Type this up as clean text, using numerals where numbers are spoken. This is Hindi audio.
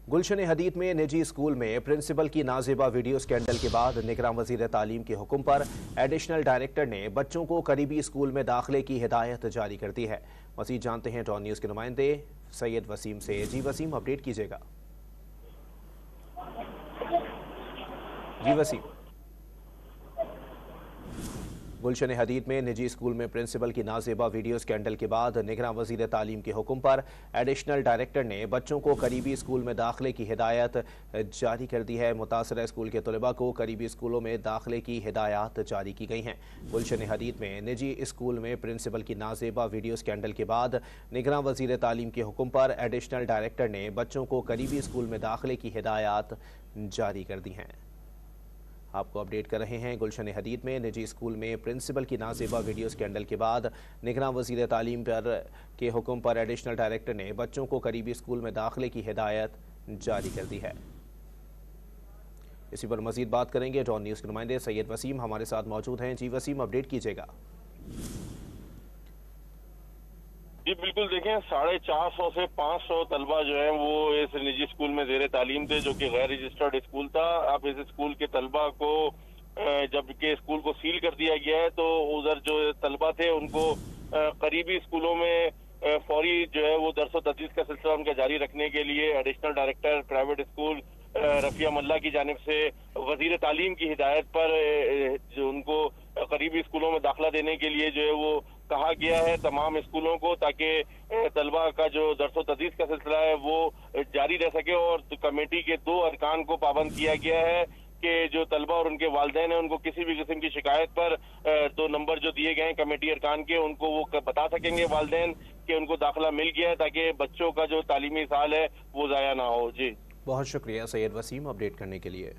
गुलशन हदीद में निजी स्कूल में प्रिंसिपल की नाजेबा वीडियो स्कैंडल के बाद निगरान वजीर तालीम के हुक्म पर एडिशनल डायरेक्टर ने बच्चों को करीबी स्कूल में दाखिले की हिदायत जारी कर दी है। मजीद जानते हैं डॉन न्यूज़ के नुमाइंदे सैयद वसीम से। जी वसीम, अपडेट कीजिएगा। जी वसीम। गुलशन हदीद में निजी स्कूल में प्रिंसिपल की नाजेबा वीडियो स्कैंडल के बाद निगरान वजीर तालीम के हुक्म पर एडिशनल डायरेक्टर ने बच्चों को करीबी स्कूल में दाखिले की हिदायत जारी कर दी है। मुतासरा स्कूल के तलबा को करीबी स्कूलों में दाखिले की हिदायत जारी की गई हैं। गुलशन हदीद में निजी स्कूल में प्रिंसिपल की नाजेबा वीडियो स्कैंडल के बाद निगरान वजीर तालीम के हुक्म पर एडिशनल डायरेक्टर ने बच्चों को करीबी स्कूल में दाखिले की हिदायत जारी कर दी हैं। आपको अपडेट कर रहे हैं। गुलशन हदीद में निजी स्कूल में प्रिंसिपल की नाजेबा वीडियो स्कैंडल के बाद निगरान वजीर तालीम के हुक्म पर एडिशनल डायरेक्टर ने बच्चों को करीबी स्कूल में दाखिले की हिदायत जारी कर दी है। इसी पर मजीद बात करेंगे। डॉन न्यूज़ के नुमाइंदे सैयद वसीम हमारे साथ मौजूद हैं। जी वसीम, अपडेट कीजिएगा। जी बिल्कुल, देखें 450 से 500 तलबा जो है वो इस निजी स्कूल में जेर तालीम थे, जो कि गैर रजिस्टर्ड स्कूल था। अब इस स्कूल के तलबा को जबकि स्कूल को सील कर दिया गया है, तो उधर जो तलबा थे उनको करीबी स्कूलों में फौरी जो है वो दरस तदरीस का सिलसिला उनका जारी रखने के लिए additional director private school Rafia Malla की जानिब से वजीर तालीम की हिदायत पर जो उनको करीबी स्कूलों में दाखिला देने के लिए जो है वो कहा गया है तमाम स्कूलों को, ताकि तलबा का जो दरस तदरीस का सिलसिला है वो जारी रह सके। और कमेटी के 2 अरकान को पाबंद किया गया है कि जो तलबा और उनके वालिदैन हैं उनको किसी भी किस्म की शिकायत पर 2 नंबर जो दिए गए हैं कमेटी अरकान के, उनको वो बता सकेंगे वालिदैन कि उनको दाखिला मिल गया है, ताकि बच्चों का जो तालीमी साल है वो ज़ाया ना हो। जी बहुत शुक्रिया सैयद वसीम अपडेट करने के लिए।